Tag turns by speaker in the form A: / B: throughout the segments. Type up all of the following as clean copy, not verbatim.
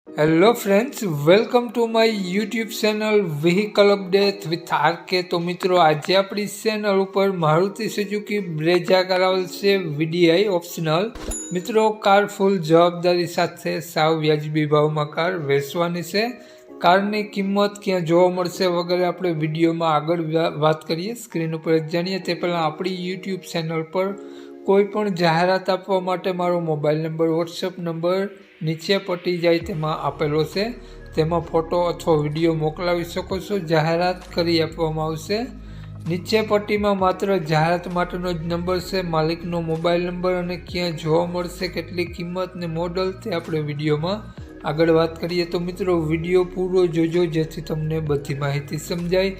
A: Hello friends, welcome to my YouTube channel vehicle update with RK. તો મિત્રો, આજે આપણી ચેનલ ઉપર મારુતિ સુઝુકી બ્રેઝા કાર આવેલ છે વીડીઆઈ ઓપ્શનલ। મિત્રો, કાર ફૂલ જવાબદારી સાથે સાવ વ્યાજબી ભાવમાં કાર વેચવાની છે। કારની કિંમત ક્યાં જોવા મળશે વગેરે આપણે વિડીયોમાં આગળ વાત કરીએ। સ્ક્રીન ઉપર જાણીએ તે પહેલાં આપણી યુટ્યુબ ચેનલ પર કોઈ પણ જાહેરાત આપવા માટે મારો મોબાઈલ નંબર, વોટ્સએપ નંબર નીચે પટી જાય તેમાં આપેલો છે, તેમાં ફોટો અથવા વિડીયો મોકલાવી શકો છો, જાહેરાત કરી આપવામાં આવશે। નીચે પટ્ટીમાં માત્ર જાહેરાત માટેનો જ નંબર છે, માલિકનો મોબાઈલ નંબર અને ક્યાં જોવા મળશે, કેટલી કિંમત ને મોડલ તે આપણે વિડીયોમાં આગળ વાત કરીએ। તો મિત્રો, વિડીયો પૂરો જોજો જેથી તમને બધી માહિતી સમજાય।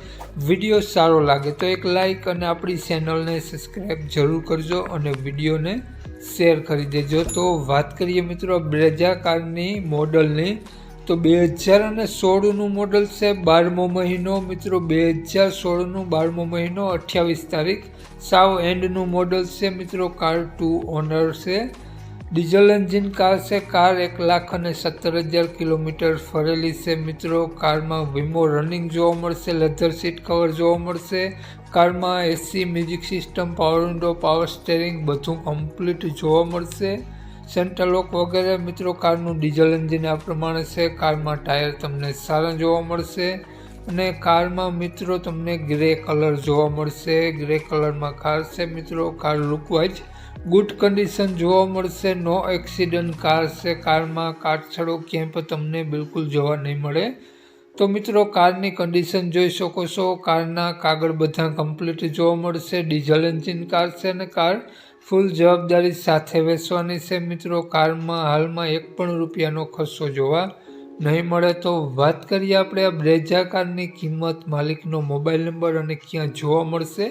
A: વિડીયો સારો લાગે તો એક લાઈક અને આપણી ચેનલને સબસ્ક્રાઈબ જરૂર કરજો અને વિડીયોને શેર કરી દેજો। તો વાત કરીએ મિત્રો બ્રેઝા કારની મોડલની, તો 2016નું મોડલ છે, 12મો મહિનો। મિત્રો, 2016નું 12મો મહિનો 28 તારીખ, સાવ એન્ડનું મોડલ છે। મિત્રો, કાર 2 ઓનર છે, ડીઝલ એન્જિન કાર છે। કાર 1,17,000 કિલોમીટર ફરેલી છે। મિત્રો, કારમાં વીમો રનિંગ જોવા મળશે, લેધર સીટ કવર જોવા મળશે। કારમાં AC, music system, power window, power steering બધું કમ્પ્લીટ જોવા મળશે, સેન્ટ્રલ લોક વગેરે। મિત્રો, કારનું ડીઝલ એન્જિન આ પ્રમાણે છે। કારમાં ટાયર તમને સારા જોવા મળશે અને કારમાં મિત્રો તમને ગ્રે કલર જોવા મળશે, ગ્રે કલરમાં કાર છે। મિત્રો, કાર લુકવાઇઝ ગુડ કન્ડિશન જોવા મળશે, નો એક્સિડન્ટ કાર છે। કારમાં કાટછડો ક્યાંય પણ તમને બિલકુલ જોવા નહીં મળે। તો મિત્રો, કારની કન્ડિશન જોઈ શકો છો, કારના કાગળ બધા કમ્પ્લીટ જોવા મળશે, ડીઝલ એન્જિન કાર છે અને કાર ફૂલ જવાબદારી સાથે વેચવાની છે। મિત્રો, કારમાં હાલમાં એક પણ રૂપિયાનો ખર્ચો જોવા નહીં મળે। તો વાત કરીએ આપણે આ બ્રેઝા કારની કિંમત, માલિકનો મોબાઈલ નંબર અને ક્યાં જોવા મળશે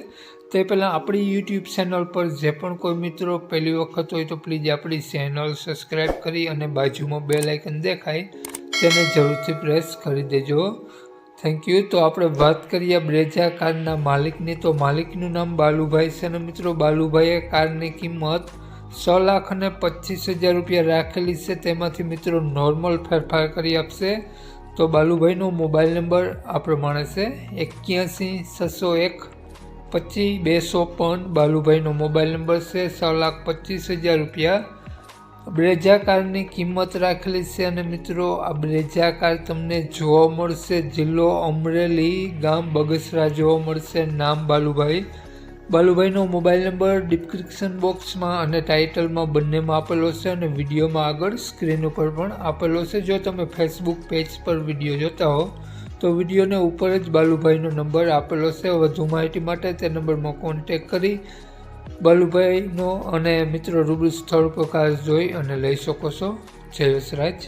A: તે પહેલાં આપણી યુટ્યુબ ચેનલ પર જે પણ કોઈ મિત્રો પહેલી વખત હોય તો પ્લીઝ આપણી ચેનલ સબસ્ક્રાઈબ કરી અને બાજુમાં બેલ આઇકન દેખાય તેને જરૂરથી પ્રેસ કરી દેજો, થેન્ક યુ। તો આપણે વાત કરીએ બ્રેઝા કારના માલિકની, તો માલિકનું નામ બાલુભાઈ છે અને મિત્રો બાલુભાઈએ કારની કિંમત 6,25,000 રૂપિયા રાખેલી છે, તેમાંથી મિત્રો નોર્મલ ફેરફાર કરી આપશે। તો બાલુભાઈનો મોબાઈલ નંબર આ પ્રમાણે છે 81 601 25 255, બાલુભાઈનો મોબાઈલ નંબર છે। 6,25,000 રૂપિયા બ્રેઝા કારની કિંમત રાખેલી છે અને મિત્રો આ બ્રેઝા કાર તમને જોવા મળશે જિલ્લો અમરેલી, ગામ બગસરા જોવા મળશે, નામ બાલુભાઈ। બાલુભાઈનો મોબાઈલ નંબર ડિસ્ક્રિપ્શન બોક્સમાં અને ટાઇટલમાં બંનેમાં આપેલો છે અને વિડીયોમાં આગળ સ્ક્રીન ઉપર પણ આપેલો છે। જો તમે ફેસબુક પેજ પર વિડીયો જોતા હો તો વિડીયોને ઉપર જ બાલુભાઈનો નંબર આપેલો છે, વધુ માહિતી માટે તે નંબરમાં કોન્ટેક કરી બાલુભાઈનો અને મિત્રો રૂબરૂ સ્થળ પર કાર જોઈ અને લઈ શકો છો। જય વસરાજ।